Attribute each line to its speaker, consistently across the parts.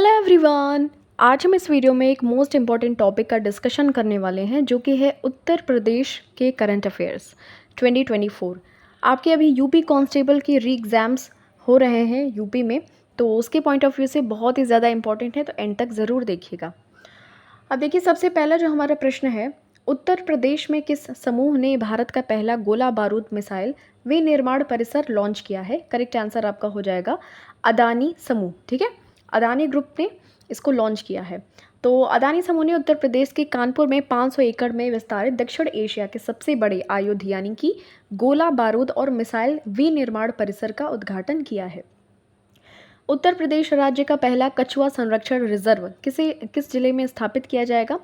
Speaker 1: Hello everyone. आज हम इस वीडियो में एक मोस्ट इम्पॉर्टेंट टॉपिक का डिस्कशन करने वाले हैं जो कि है उत्तर प्रदेश के करंट अफेयर्स 2024। आपके अभी यूपी कांस्टेबल की री एग्ज़ाम्स हो रहे हैं यूपी में, तो उसके पॉइंट ऑफ व्यू से बहुत ही ज़्यादा इंपॉर्टेंट है, तो एंड तक ज़रूर देखिएगा। अब देखिए, सबसे पहला जो हमारा प्रश्न है, उत्तर प्रदेश में किस समूह ने भारत का पहला गोला बारूद मिसाइल विनिर्माण परिसर लॉन्च किया है? करेक्ट आंसर आपका हो जाएगा अदानी समूह। ठीक है, अदानी ग्रुप ने इसको लॉन्च किया है। तो अदानी समूह ने उत्तर प्रदेश के कानपुर में 500 एकड़ में विस्तारित दक्षिण एशिया के सबसे बड़े आयुध यानी कि गोला बारूद और मिसाइल विनिर्माण परिसर का उद्घाटन किया है। उत्तर प्रदेश राज्य का पहला कछुआ संरक्षण रिजर्व किस जिले में स्थापित किया जाएगा?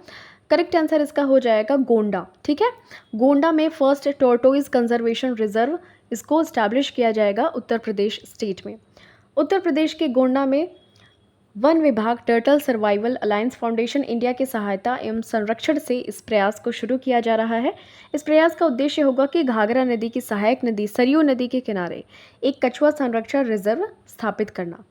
Speaker 1: करेक्ट आंसर इसका हो जाएगा गोंडा। ठीक है, गोंडा में फर्स्ट टोर्टोइज कंजर्वेशन रिजर्व इसको स्टैब्लिश किया जाएगा उत्तर प्रदेश स्टेट में। उत्तर प्रदेश के गोंडा में वन विभाग turtle survival alliance foundation India की सहायता एवं संरक्षण से इस प्रयास को शुरू किया जा रहा है। इस प्रयास का उद्देश्य होगा कि घाघरा नदी की सहायक नदी सरयू नदी के किनारे एक कछुआ संरक्षण रिजर्व स्थापित करना।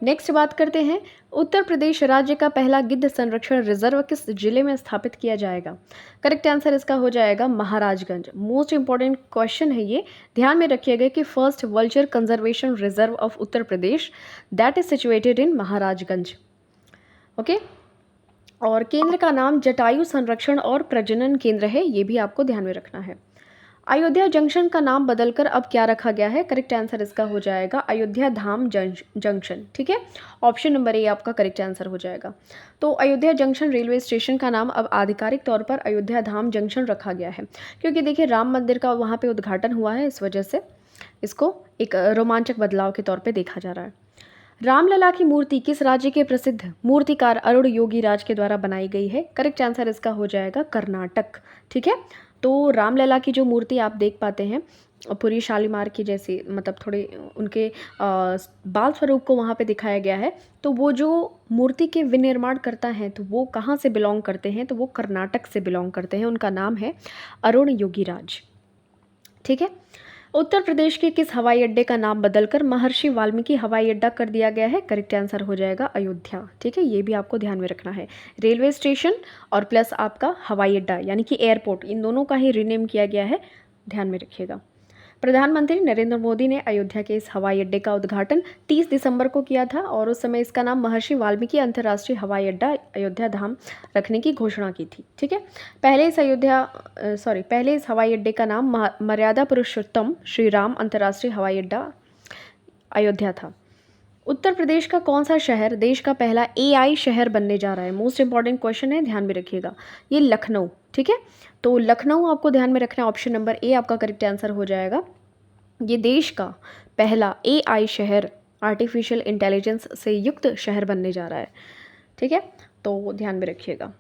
Speaker 1: नेक्स्ट बात करते हैं, उत्तर प्रदेश राज्य का पहला गिद्ध संरक्षण रिजर्व किस जिले में स्थापित किया जाएगा? करेक्ट आंसर इसका हो जाएगा महाराजगंज। मोस्ट इंपॉर्टेंट क्वेश्चन है ये, ध्यान में रखिएगा कि first vulture conservation reserve of Uttar Pradesh that is situated in Maharajganj. Okay, और केंद्र का नाम जटायु संरक्षण और प्रजनन केंद्र है, ये भी आपको ध्यान में रखना है। अयोध्या जंक्शन का नाम बदलकर अब क्या रखा गया है? करेक्ट आंसर इसका हो जाएगा अयोध्या धाम जंक्शन। ठीक है, ऑप्शन नंबर ए आपका करेक्ट आंसर हो जाएगा। तो अयोध्या जंक्शन रेलवे स्टेशन का नाम अब आधिकारिक तौर पर अयोध्या धाम जंक्शन रखा गया है, क्योंकि देखिए राम मंदिर का वहाँ पे उद्घाटन हुआ है, इस वजह से इसको एक रोमांचक बदलाव के तौर पर देखा जा रहा है। रामलला की मूर्ति किस राज्य के प्रसिद्ध मूर्तिकार अरुण योगीराज के द्वारा बनाई गई है? करेक्ट आंसर इसका हो जाएगा कर्नाटक। ठीक है, तो रामलला की जो मूर्ति आप देख पाते हैं पूरी शालीमार की जैसी, मतलब थोड़े उनके बाल स्वरूप को वहाँ पे दिखाया गया है। तो वो जो मूर्ति के विनिर्माण करता है तो वो कहाँ से बिलोंग करते हैं? तो वो कर्नाटक से बिलोंग करते हैं, उनका नाम है अरुण योगीराज। ठीक है, उत्तर प्रदेश के किस हवाई अड्डे का नाम बदलकर महर्षि वाल्मीकि हवाई अड्डा कर दिया गया है? करेक्ट आंसर हो जाएगा अयोध्या। ठीक है, ये भी आपको ध्यान में रखना है। रेलवे स्टेशन और प्लस आपका हवाई अड्डा यानी कि एयरपोर्ट, इन दोनों का ही रीनेम किया गया है, ध्यान में रखिएगा। प्रधानमंत्री नरेंद्र मोदी ने अयोध्या के इस हवाई अड्डे का उद्घाटन 30 दिसंबर को किया था और उस समय इसका नाम महर्षि वाल्मीकि अंतर्राष्ट्रीय हवाई अड्डा अयोध्या धाम रखने की घोषणा की थी। ठीक है, पहले इस हवाई अड्डे का नाम मर्यादा पुरुषोत्तम श्री राम अंतर्राष्ट्रीय हवाई अड्डा अयोध्या था। उत्तर प्रदेश का कौन सा शहर देश का पहला AI शहर बनने जा रहा है? मोस्ट इंपॉर्टेंट क्वेश्चन है, ध्यान में रखिएगा। ये लखनऊ। ठीक है, तो लखनऊ आपको ध्यान में रखना है, ऑप्शन नंबर ए आपका करेक्ट आंसर हो जाएगा। ये देश का पहला AI शहर, आर्टिफिशियल इंटेलिजेंस से युक्त शहर बनने जा रहा है। ठीक है, तो ध्यान में रखिएगा।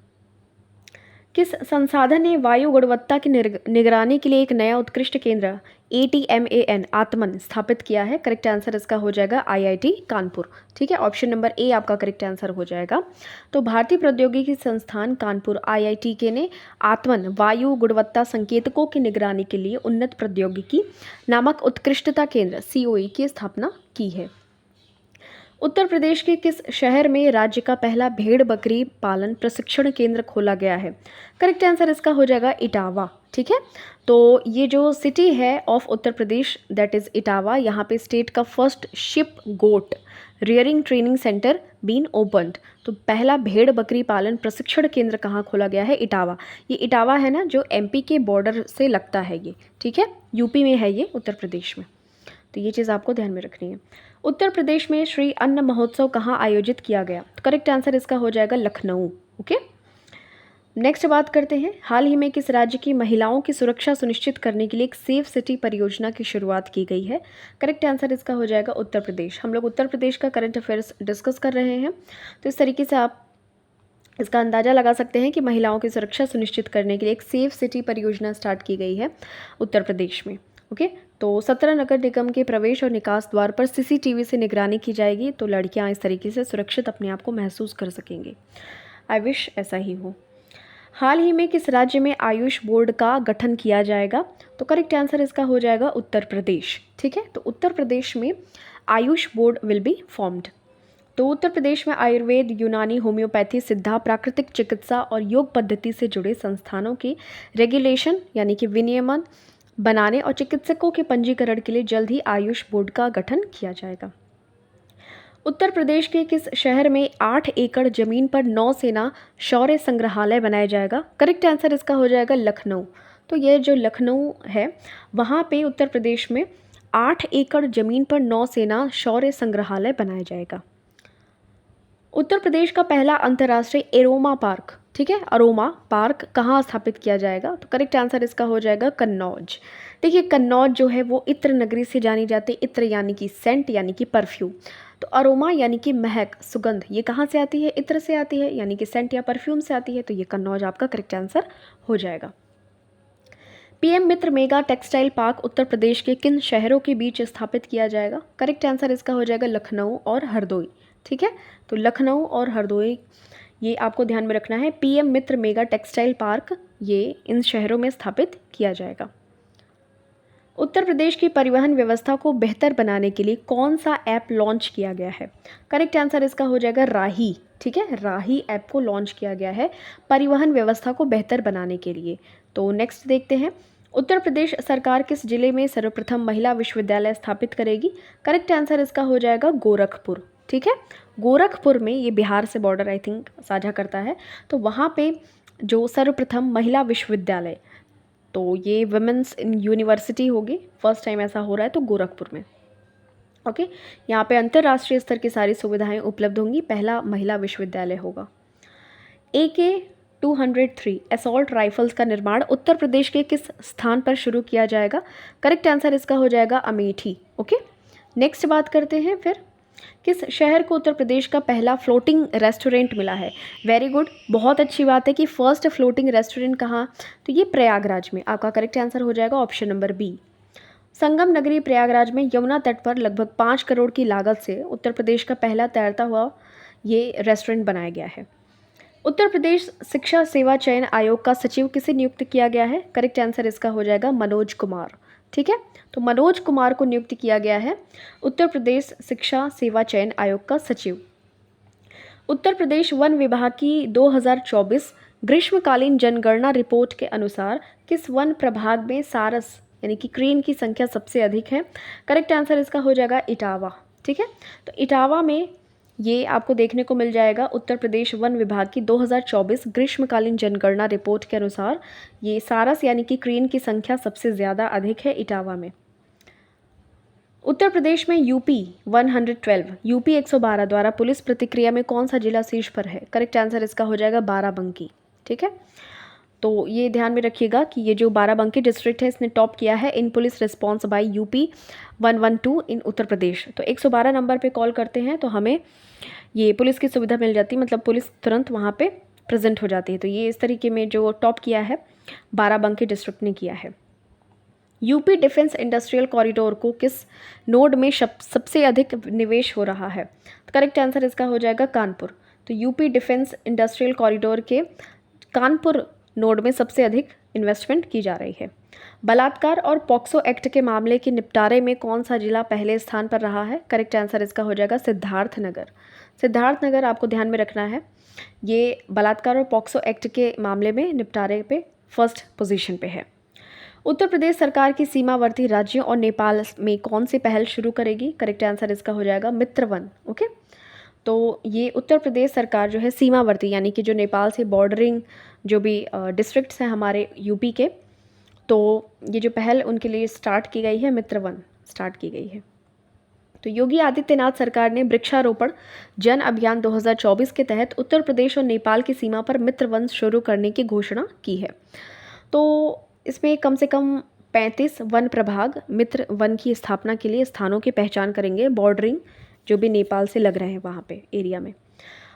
Speaker 1: किस संसाधन ने वायु गुणवत्ता की निगरानी के लिए एक नया उत्कृष्ट केंद्र ATMAN आत्मन स्थापित किया है? करेक्ट आंसर इसका हो जाएगा IIT कानपुर। ठीक है, ऑप्शन नंबर ए आपका करेक्ट आंसर हो जाएगा। तो भारतीय प्रौद्योगिकी संस्थान कानपुर IITK ने आत्मन वायु गुणवत्ता संकेतकों की निगरानी के लिए उन्नत प्रौद्योगिकी नामक उत्कृष्टता केंद्र COE की स्थापना की है। उत्तर प्रदेश के किस शहर में राज्य का पहला भेड़ बकरी पालन प्रशिक्षण केंद्र खोला गया है? करेक्ट आंसर इसका हो जाएगा इटावा। ठीक है, तो ये जो सिटी है of Uttar Pradesh that is Etawah, यहाँ पे स्टेट का first sheep goat rearing training centre been opened. तो पहला भेड़ बकरी पालन प्रशिक्षण केंद्र कहाँ खोला गया है? इटावा। ये इटावा है ना जो MP के बॉर्डर से लगता है ये। ठीक है, UP में है ये, उत्तर प्रदेश में। तो ये चीज़ आपको ध्यान में रखनी है। उत्तर प्रदेश में श्री अन्न महोत्सव कहाँ आयोजित किया गया? तो करेक्ट आंसर इसका हो जाएगा लखनऊ। ओके, नेक्स्ट बात करते हैं, हाल ही में किस राज्य की महिलाओं की सुरक्षा सुनिश्चित करने के लिए एक सेफ सिटी परियोजना की शुरुआत की गई है? करेक्ट आंसर इसका हो जाएगा उत्तर प्रदेश। हम लोग उत्तर प्रदेश का करंट अफेयर्स डिस्कस कर रहे हैं, तो इस तरीके से आप इसका अंदाज़ा लगा सकते हैं कि महिलाओं की सुरक्षा सुनिश्चित करने के लिए एक सेफ सिटी परियोजना स्टार्ट की गई है उत्तर प्रदेश में। ओके, तो 17 नगर निगम के प्रवेश और निकास द्वार पर CCTV से निगरानी की जाएगी, तो लड़कियां इस तरीके से सुरक्षित अपने आप को महसूस कर सकेंगे। आई विश ऐसा ही हो। हाल ही में किस राज्य में आयुष बोर्ड का गठन किया जाएगा? तो करेक्ट आंसर इसका हो जाएगा उत्तर प्रदेश। ठीक है, तो उत्तर प्रदेश में Ayush board will be formed. तो उत्तर प्रदेश में आयुर्वेद, यूनानी, होम्योपैथी, सिद्धा, प्राकृतिक चिकित्सा और योग पद्धति से जुड़े संस्थानों की रेगुलेशन यानी कि विनियमन बनाने और चिकित्सकों के पंजीकरण के लिए जल्द ही आयुष बोर्ड का गठन किया जाएगा। उत्तर प्रदेश के किस शहर में 8 एकड़ जमीन पर नौसेना शौर्य संग्रहालय बनाया जाएगा? करेक्ट आंसर इसका हो जाएगा लखनऊ। तो ये जो लखनऊ है वहाँ पे उत्तर प्रदेश में 8 एकड़ जमीन पर नौसेना शौर्य संग्रहालय बनाया जाएगा। उत्तर प्रदेश का पहला अंतर्राष्ट्रीय एरोमा पार्क, ठीक है, अरोमा पार्क कहाँ स्थापित किया जाएगा? तो करेक्ट आंसर इसका हो जाएगा कन्नौज। देखिए कन्नौज जो है वो इत्र नगरी से जानी जाती है। इत्र यानी कि सेंट यानी कि परफ्यूम, तो अरोमा यानी कि महक, सुगंध, ये कहाँ से आती है? इत्र से आती है, यानी कि सेंट या परफ्यूम से आती है। तो ये कन्नौज आपका करेक्ट आंसर हो जाएगा। पीएम मित्र mega textile park Uttar Pradesh के किन शहरों के बीच स्थापित किया जाएगा? करेक्ट आंसर इसका हो जाएगा लखनऊ और हरदोई, ठीक है। तो लखनऊ और हरदोई ये आपको ध्यान में रखना है। पीएम मित्र मेगा टेक्सटाइल पार्क ये इन शहरों में स्थापित किया जाएगा। उत्तर प्रदेश की परिवहन व्यवस्था को बेहतर बनाने के लिए कौन सा ऐप लॉन्च किया गया है? करेक्ट आंसर इसका हो जाएगा राही, ठीक है। राही ऐप को लॉन्च किया गया है परिवहन व्यवस्था को बेहतर बनाने के लिए। तो नेक्स्ट देखते हैं, उत्तर प्रदेश सरकार किस जिले में सर्वप्रथम महिला विश्वविद्यालय स्थापित करेगी? करेक्ट आंसर इसका हो जाएगा गोरखपुर, ठीक है। गोरखपुर में, ये बिहार से बॉर्डर आई थिंक साझा करता है, तो वहाँ पे जो सर्वप्रथम महिला विश्वविद्यालय, तो ये वुमेंस यूनिवर्सिटी होगी, फर्स्ट टाइम ऐसा हो रहा है तो गोरखपुर में, ओके। यहाँ पे अंतर्राष्ट्रीय स्तर की सारी सुविधाएं उपलब्ध होंगी, पहला महिला विश्वविद्यालय होगा। AK-203 असॉल्ट राइफल्स का निर्माण उत्तर प्रदेश के किस स्थान पर शुरू किया जाएगा? करेक्ट आंसर इसका हो जाएगा अमेठी, ओके। नेक्स्ट बात करते हैं फिर, किस शहर को उत्तर प्रदेश का पहला फ्लोटिंग रेस्टोरेंट मिला है? वेरी गुड, बहुत अच्छी बात है कि फर्स्ट फ्लोटिंग रेस्टोरेंट कहाँ? तो ये प्रयागराज में। आपका करेक्ट आंसर हो जाएगा ऑप्शन नंबर बी। संगम नगरी प्रयागराज में यमुना तट पर लगभग 5 करोड़ की लागत से उत्तर प्रदेश का पहला तैरता हुआ ये रेस्टोरेंट बनाया गया है। उत्तर प्रदेश शिक्षा सेवा चयन आयोग का सचिव किसे नियुक्त किया गया है? करेक्ट आंसर इसका हो जाएगा मनोज कुमार, ठीक है। तो मनोज कुमार को नियुक्त किया गया है उत्तर प्रदेश शिक्षा सेवा चयन आयोग का सचिव। उत्तर प्रदेश वन विभाग की 2024 ग्रीष्मकालीन जनगणना रिपोर्ट के अनुसार किस वन प्रभाग में सारस यानी कि क्रेन की संख्या सबसे अधिक है? करेक्ट आंसर इसका हो जाएगा इटावा, ठीक है। तो इटावा में ये आपको देखने को मिल जाएगा। उत्तर प्रदेश वन विभाग की 2024 ग्रीष्मकालीन जनगणना रिपोर्ट के अनुसार ये सारस यानी कि क्रेन की संख्या सबसे ज़्यादा अधिक है इटावा में। उत्तर प्रदेश में यूपी 112 द्वारा पुलिस प्रतिक्रिया में कौन सा जिला शीर्ष पर है? करेक्ट आंसर इसका हो जाएगा बाराबंकी, ठीक है। तो ये ध्यान में रखिएगा कि ये जो बाराबंकी डिस्ट्रिक्ट है इसने टॉप किया है इन पुलिस रिस्पांस बाय यूपी 112 इन उत्तर प्रदेश। तो 112 नंबर पे कॉल करते हैं तो हमें ये पुलिस की सुविधा मिल जाती है, मतलब पुलिस तुरंत वहाँ पे प्रेजेंट हो जाती है। तो ये इस तरीके में जो टॉप किया है बाराबंकी डिस्ट्रिक्ट ने किया है। यूपी डिफेंस इंडस्ट्रियल कॉरिडोर को किस नोड में सबसे अधिक निवेश हो रहा है? तो करेक्ट आंसर इसका हो जाएगा कानपुर। तो यूपी डिफेंस इंडस्ट्रियल कॉरिडोर के कानपुर नोड में सबसे अधिक इन्वेस्टमेंट की जा रही है। बलात्कार और पॉक्सो एक्ट के मामले के निपटारे में कौन सा जिला पहले स्थान पर रहा है? करेक्ट आंसर इसका हो जाएगा सिद्धार्थनगर। सिद्धार्थनगर आपको ध्यान में रखना है, ये बलात्कार और पॉक्सो एक्ट के मामले में निपटारे पे फर्स्ट पोजीशन पे है। उत्तर प्रदेश सरकार की सीमावर्ती राज्यों और नेपाल में कौन सी पहल शुरू करेगी? करेक्ट आंसर इसका हो जाएगा मित्र वन, ओके। तो ये उत्तर प्रदेश सरकार जो है सीमावर्ती यानी कि जो नेपाल से बॉर्डरिंग जो भी डिस्ट्रिक्ट्स हैं हमारे यूपी के, तो ये जो पहल उनके लिए स्टार्ट की गई है मित्र वन स्टार्ट की गई है। तो योगी आदित्यनाथ सरकार ने वृक्षारोपण जन अभियान 2024 के तहत उत्तर प्रदेश और नेपाल की सीमा पर मित्र वन शुरू करने की घोषणा की है। तो इसमें कम से कम 35 वन प्रभाग मित्र वन की स्थापना के लिए स्थानों की पहचान करेंगे, बॉर्डरिंग जो भी नेपाल से लग रहे हैं वहाँ पे एरिया में।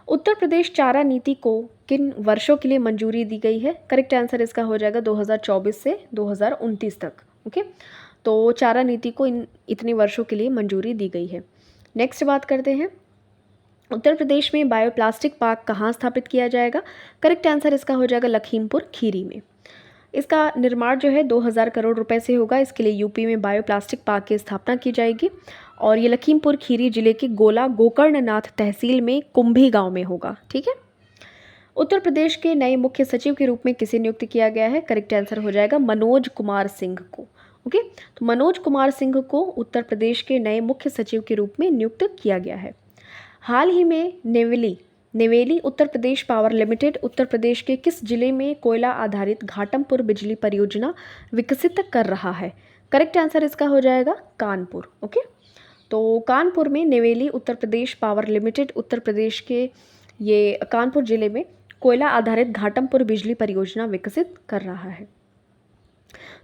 Speaker 1: उत्तर प्रदेश चारा नीति को किन वर्षों के लिए मंजूरी दी गई है? करेक्ट आंसर इसका हो जाएगा 2024 से 2029 तक, ओके। तो चारा नीति को इतने वर्षों के लिए मंजूरी दी गई है। नेक्स्ट बात करते हैं, उत्तर प्रदेश में बायोप्लास्टिक पार्क कहाँ स्थापित किया जाएगा? करेक्ट आंसर इसका हो जाएगा लखीमपुर खीरी में। इसका निर्माण जो है 2000 करोड़ रुपए से होगा। इसके लिए यूपी में बायोप्लास्टिक पार्क की स्थापना की जाएगी और ये लखीमपुर खीरी जिले के गोला गोकर्णनाथ तहसील में कुंभी गांव में होगा। ठीक है। उत्तर प्रदेश के नए मुख्य सचिव के रूप में किसे नियुक्त किया गया है? करेक्ट आंसर हो जाएगा मनोज कुमार सिंह को। ओके, तो मनोज कुमार सिंह को उत्तर प्रदेश के नए मुख्य सचिव के रूप में नियुक्त किया गया है। हाल ही में नेवेली उत्तर प्रदेश पावर लिमिटेड उत्तर प्रदेश के किस जिले में कोयला आधारित घाटमपुर बिजली परियोजना विकसित कर रहा है? करेक्ट आंसर इसका हो जाएगा कानपुर। ओके, तो कानपुर में नेवेली उत्तर प्रदेश पावर लिमिटेड उत्तर प्रदेश के ये कानपुर जिले में कोयला आधारित घाटमपुर बिजली परियोजना विकसित कर रहा है।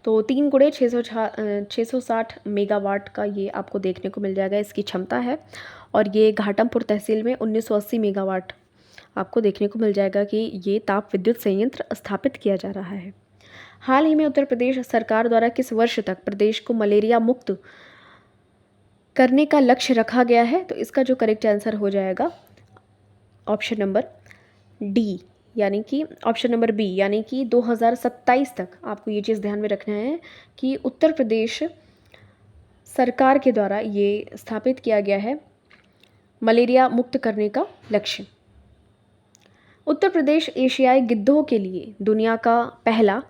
Speaker 1: तो 3 गुणे 660 मेगावाट का ये आपको देखने को मिल जाएगा, इसकी क्षमता है। और ये घाटमपुर तहसील में 1980 मेगावाट आपको देखने को मिल जाएगा कि ये ताप विद्युत संयंत्र स्थापित किया जा रहा है। हाल ही में उत्तर प्रदेश सरकार द्वारा किस वर्ष तक प्रदेश को मलेरिया मुक्त करने का लक्ष्य रखा गया है? तो इसका जो करेक्ट आंसर हो जाएगा ऑप्शन नंबर डी, यानी कि ऑप्शन नंबर बी, यानी कि 2027 तक। आपको ये चीज़ ध्यान में रखना है कि उत्तर प्रदेश सरकार के द्वारा ये स्थापित किया गया है मलेरिया मुक्त करने का लक्ष्य। उत्तर प्रदेश एशियाई गिद्धों के लिए दुनिया का पहला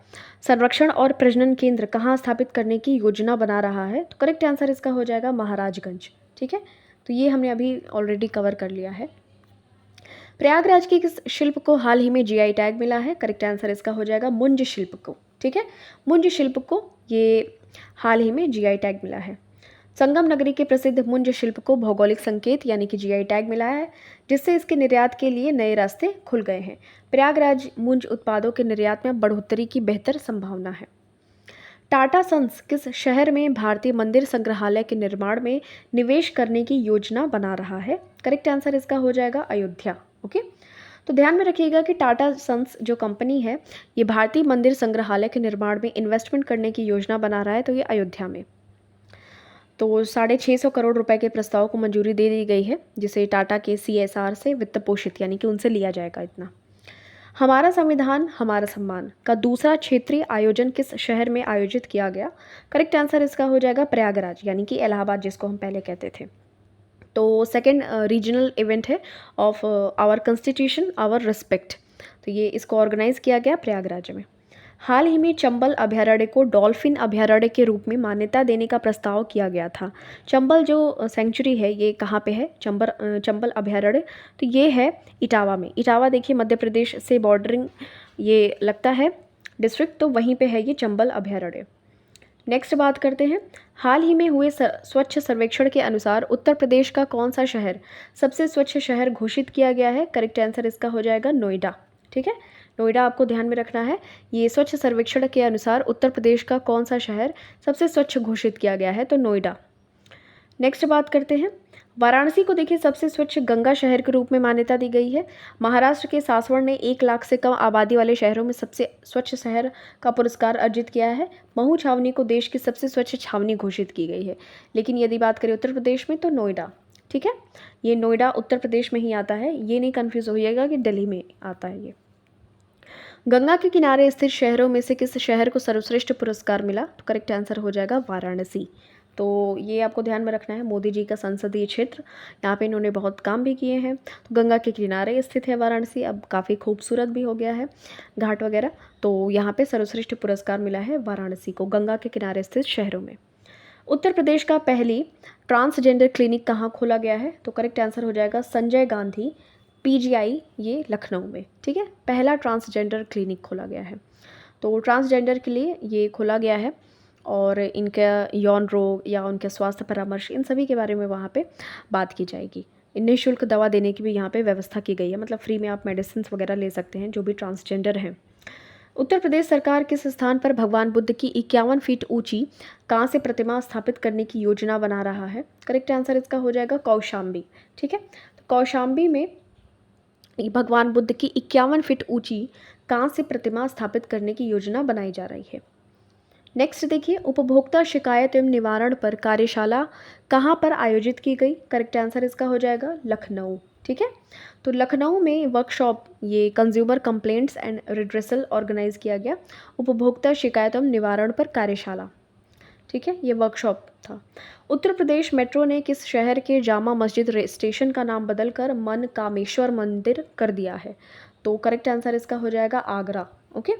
Speaker 1: संरक्षण और प्रजनन केंद्र कहाँ स्थापित करने की योजना बना रहा है? तो करेक्ट आंसर इसका हो जाएगा महाराजगंज। ठीक है, तो ये हमने अभी ऑलरेडी कवर कर लिया है। प्रयागराज के किस शिल्प को हाल ही में जीआई टैग मिला है? करेक्ट आंसर इसका हो जाएगा मुंज शिल्प को। ठीक है, मुंज शिल्प को ये हाल ही में जीआई टैग मिला है। संगम नगरी के प्रसिद्ध मुंज शिल्प को भौगोलिक संकेत यानी कि जीआई टैग मिला है, जिससे इसके निर्यात के लिए नए रास्ते खुल गए हैं। प्रयागराज मुंज उत्पादों के निर्यात में बढ़ोतरी की बेहतर संभावना है। टाटा सन्स किस शहर में भारतीय मंदिर संग्रहालय के निर्माण में निवेश करने की योजना बना रहा है? करेक्ट आंसर इसका हो जाएगा अयोध्या। ओके, तो ध्यान में रखिएगा कि टाटा सन्स जो कंपनी है ये भारतीय मंदिर संग्रहालय के निर्माण में इन्वेस्टमेंट करने की योजना बना रहा है, तो ये अयोध्या में। तो 650 करोड़ रुपए के प्रस्ताव को मंजूरी दे दी गई है, जिसे टाटा के CSR से वित्त पोषित यानी कि उनसे लिया जाएगा इतना। हमारा संविधान हमारा सम्मान का दूसरा क्षेत्रीय आयोजन किस शहर में आयोजित किया गया? करेक्ट आंसर इसका हो जाएगा प्रयागराज, यानी कि इलाहाबाद जिसको हम पहले कहते थे। तो सेकेंड रीजनल इवेंट है of our constitution our respect, तो ये इसको ऑर्गेनाइज किया गया प्रयागराज में। हाल ही में चंबल अभयारण्य को डॉल्फिन अभयारण्य के रूप में मान्यता देने का प्रस्ताव किया गया था। चंबल जो सेंचुरी है ये कहाँ पे है? चंबल अभयारण्य, तो ये है इटावा में। इटावा देखिए मध्य प्रदेश से बॉर्डरिंग ये लगता है डिस्ट्रिक्ट, तो वहीं पे है ये चंबल अभयारण्य। नेक्स्ट बात करते हैं, हाल ही में हुए स्वच्छ सर्वेक्षण के अनुसार उत्तर प्रदेश का कौन सा शहर सबसे स्वच्छ शहर घोषित किया गया है? करेक्ट आंसर इसका हो जाएगा नोएडा। ठीक है, नोएडा आपको ध्यान में रखना है। ये स्वच्छ सर्वेक्षण के अनुसार उत्तर प्रदेश का कौन सा शहर सबसे स्वच्छ घोषित किया गया है? तो नोएडा। नेक्स्ट बात करते हैं, वाराणसी को देखिए सबसे स्वच्छ गंगा शहर के रूप में मान्यता दी गई है। महाराष्ट्र के सासवड़ ने 1 लाख से कम आबादी वाले शहरों में सबसे स्वच्छ शहर का पुरस्कार अर्जित किया है। महू छावनी को देश की सबसे स्वच्छ छावनी घोषित की गई है। लेकिन यदि बात करें उत्तर प्रदेश में तो नोएडा। ठीक है, ये नोएडा उत्तर प्रदेश में ही आता है, ये नहीं कन्फ्यूज़ होइएगा कि दिल्ली में आता है ये। गंगा के किनारे स्थित शहरों में से किस शहर को सर्वश्रेष्ठ पुरस्कार मिला? तो करेक्ट आंसर हो जाएगा वाराणसी। तो ये आपको ध्यान में रखना है, मोदी जी का संसदीय क्षेत्र, यहाँ पे इन्होंने बहुत काम भी किए हैं। तो गंगा के किनारे स्थित है वाराणसी, अब काफ़ी खूबसूरत भी हो गया है घाट वगैरह, तो यहाँ पे सर्वश्रेष्ठ पुरस्कार मिला है वाराणसी को गंगा के किनारे स्थित शहरों में। उत्तर प्रदेश का पहली ट्रांसजेंडर क्लिनिक कहाँ खोला गया है? तो करेक्ट आंसर हो जाएगा संजय गांधी PGI, ये लखनऊ में। ठीक है, पहला ट्रांसजेंडर क्लिनिक खोला गया है। तो ट्रांसजेंडर के लिए ये खोला गया है और इनका यौन रोग या उनके स्वास्थ्य परामर्श इन सभी के बारे में वहाँ पे बात की जाएगी। निःशुल्क दवा देने की भी यहाँ पे व्यवस्था की गई है, मतलब फ्री में आप मेडिसिन वगैरह ले सकते हैं जो भी ट्रांसजेंडर हैं। उत्तर प्रदेश सरकार किस स्थान पर भगवान बुद्ध की 51 फीट ऊंची कांस्य प्रतिमा स्थापित करने की योजना बना रहा है? करेक्ट आंसर इसका हो जाएगा कौशाम्बी। ठीक है, तो कौशाम्बी में भगवान बुद्ध की 51 फीट ऊंची कांस्य प्रतिमा स्थापित करने की योजना बनाई जा रही है। नेक्स्ट देखिए, उपभोक्ता शिकायत एवं निवारण पर कार्यशाला कहाँ पर आयोजित की गई? करेक्ट आंसर इसका हो जाएगा लखनऊ। ठीक है, तो लखनऊ में वर्कशॉप ये consumer complaints and redressal organise किया गया, उपभोक्ता शिकायत एवं निवारण पर कार्यशाला। ठीक है, ये वर्कशॉप था। उत्तर प्रदेश मेट्रो ने किस शहर के जामा मस्जिद स्टेशन का नाम बदलकर मन कामेश्वर मंदिर कर दिया है? तो करेक्ट आंसर इसका हो जाएगा आगरा। ओके,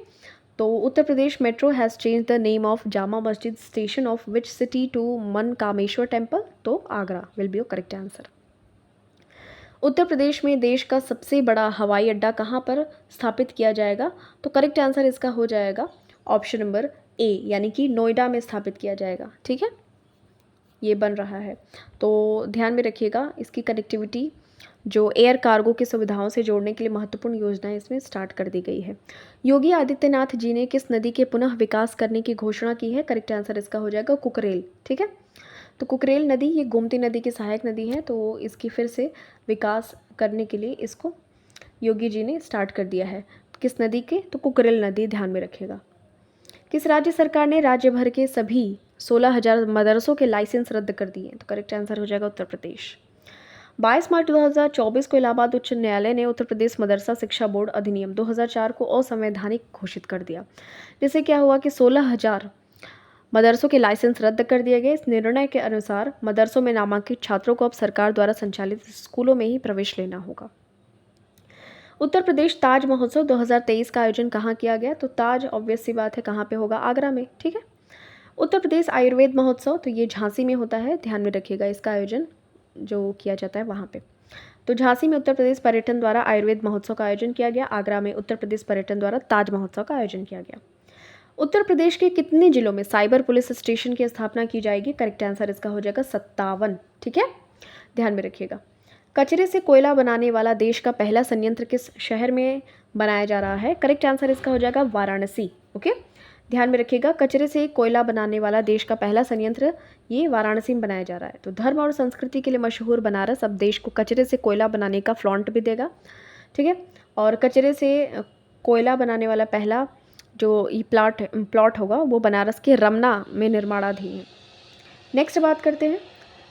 Speaker 1: तो Uttar Pradesh metro has change the name of Jama Masjid station of which city to Mankameshwar temple? तो Agra will be your correct answer. Uttar Pradesh में देश का सबसे बड़ा हवाई अड्डा कहाँ पर स्थापित किया जाएगा? तो करेक्ट आंसर इसका हो जाएगा ऑप्शन नंबर ए, यानी कि नोएडा में स्थापित किया जाएगा। ठीक है, ये बन रहा है, तो ध्यान में रखिएगा। इसकी कनेक्टिविटी जो एयर कार्गो की सुविधाओं से जोड़ने के लिए महत्वपूर्ण योजनाएं इसमें स्टार्ट कर दी गई है। योगी आदित्यनाथ जी ने किस नदी के पुनः विकास करने की घोषणा की है? करेक्ट आंसर इसका हो जाएगा कुकरेल। ठीक है, तो कुकरेल नदी ये गोमती नदी की सहायक नदी है, तो इसकी फिर से विकास करने के लिए इसको योगी जी ने स्टार्ट कर दिया है। किस नदी के? तो कुकरेल नदी, ध्यान में रखिएगा। किस राज्य सरकार ने राज्य भर के सभी 16,000 मदरसों के लाइसेंस रद्द कर दिए? तो करेक्ट आंसर हो जाएगा उत्तर प्रदेश। 22 मार्च 2024 को इलाहाबाद उच्च न्यायालय ने उत्तर प्रदेश मदरसा शिक्षा बोर्ड अधिनियम 2004 को असंवैधानिक घोषित कर दिया। जिससे क्या हुआ कि 16,000 मदरसों के लाइसेंस रद्द कर दिए गए। इस निर्णय के अनुसार मदरसों में नामांकित छात्रों को अब सरकार द्वारा संचालित स्कूलों में ही प्रवेश लेना होगा। उत्तर प्रदेश ताज महोत्सव 2023 का आयोजन कहाँ किया गया? तो ताज ऑब्वियस सी बात है कहाँ पे होगा? आगरा में। ठीक है, उत्तर प्रदेश आयुर्वेद महोत्सव तो ये झांसी में होता है, ध्यान में रखिएगा। इसका आयोजन जो किया जाता है वहाँ पे, तो झांसी में उत्तर प्रदेश पर्यटन द्वारा आयुर्वेद महोत्सव का आयोजन किया गया। आगरा में उत्तर प्रदेश पर्यटन द्वारा ताज महोत्सव का आयोजन किया गया। उत्तर प्रदेश के कितने जिलों में साइबर पुलिस स्टेशन की स्थापना की जाएगी? करेक्ट आंसर इसका हो जाएगा 57। ठीक है, ध्यान में रखिएगा। कचरे से कोयला बनाने वाला देश का पहला संयंत्र किस शहर में बनाया जा रहा है? करेक्ट आंसर इसका हो जाएगा वाराणसी। ओके, ध्यान में रखिएगा, कचरे से कोयला बनाने वाला देश का पहला संयंत्र ये वाराणसी में बनाया जा रहा है। तो धर्म और संस्कृति के लिए मशहूर बनारस अब देश को कचरे से कोयला बनाने का फ्लॉन्ट भी देगा। ठीक है, और कचरे से कोयला बनाने वाला पहला जो ये प्लॉट होगा वो बनारस के रमना में निर्माणाधीन है। नेक्स्ट बात करते हैं,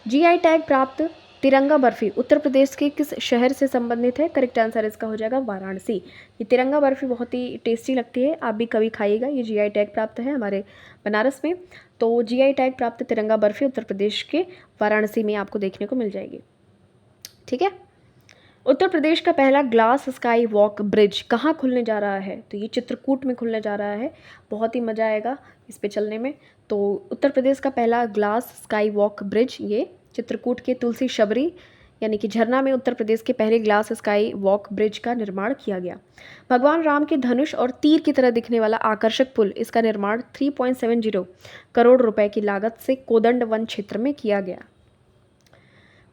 Speaker 1: जीआई टैग प्राप्त तिरंगा बर्फी उत्तर प्रदेश के किस शहर से संबंधित है? करेक्ट आंसर इसका हो जाएगा वाराणसी। ये तिरंगा बर्फी बहुत ही टेस्टी लगती है, आप भी कभी खाइएगा। ये जीआई टैग प्राप्त है हमारे बनारस में, तो जीआई टैग प्राप्त तिरंगा बर्फी उत्तर प्रदेश के वाराणसी में आपको देखने को मिल जाएगी। ठीक है, उत्तर प्रदेश का पहला ग्लास स्काई वॉक ब्रिज कहाँ खुलने जा रहा है? तो ये चित्रकूट में खुलने जा रहा है, बहुत ही मज़ा आएगा इस पे चलने में। तो उत्तर प्रदेश का पहला ग्लास स्काई वॉक ब्रिज ये चित्रकूट के तुलसी शबरी यानी कि झरना में उत्तर प्रदेश के पहले ग्लास स्काई वॉक ब्रिज का निर्माण किया गया। भगवान राम के धनुष और तीर की तरह दिखने वाला आकर्षक पुल, इसका निर्माण 3.70 करोड़ रुपए की लागत से कोदंड वन क्षेत्र में किया गया।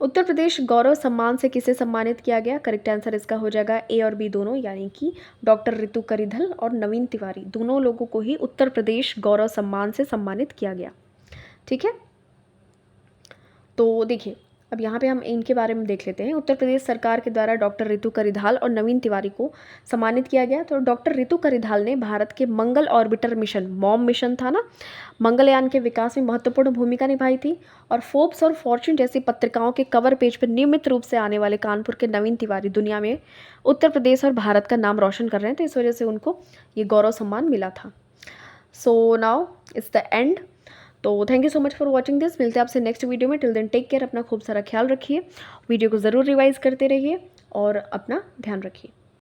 Speaker 1: उत्तर प्रदेश गौरव सम्मान से किसे सम्मानित किया गया? करेक्ट आंसर इसका हो जाएगा ए और बी दोनों, यानी कि डॉक्टर रितु करिधल और नवीन तिवारी दोनों लोगों को ही उत्तर प्रदेश गौरव सम्मान से सम्मानित किया गया। ठीक है, तो देखिए अब यहाँ पे हम इनके बारे में देख लेते हैं। उत्तर प्रदेश सरकार के द्वारा डॉक्टर रितु करिधाल और नवीन तिवारी को सम्मानित किया गया। तो डॉक्टर रितु करिधाल ने भारत के मंगल ऑर्बिटर मिशन, मॉम मिशन था ना, मंगलयान के विकास में महत्वपूर्ण भूमिका निभाई थी। और फोर्ब्स और फॉर्च्यून जैसी पत्रिकाओं के कवर पेज पर नियमित रूप से आने वाले कानपुर के नवीन तिवारी दुनिया में उत्तर प्रदेश और भारत का नाम रोशन कर रहे हैं, तो इस वजह से उनको ये गौरव सम्मान मिला था। So now it's the end. तो thank you so much for watching this. मिलते हैं आपसे नेक्स्ट वीडियो में। टिल देन टेक केयर, अपना खूब सारा ख्याल रखिए, वीडियो को ज़रूर रिवाइज करते रहिए और अपना ध्यान रखिए।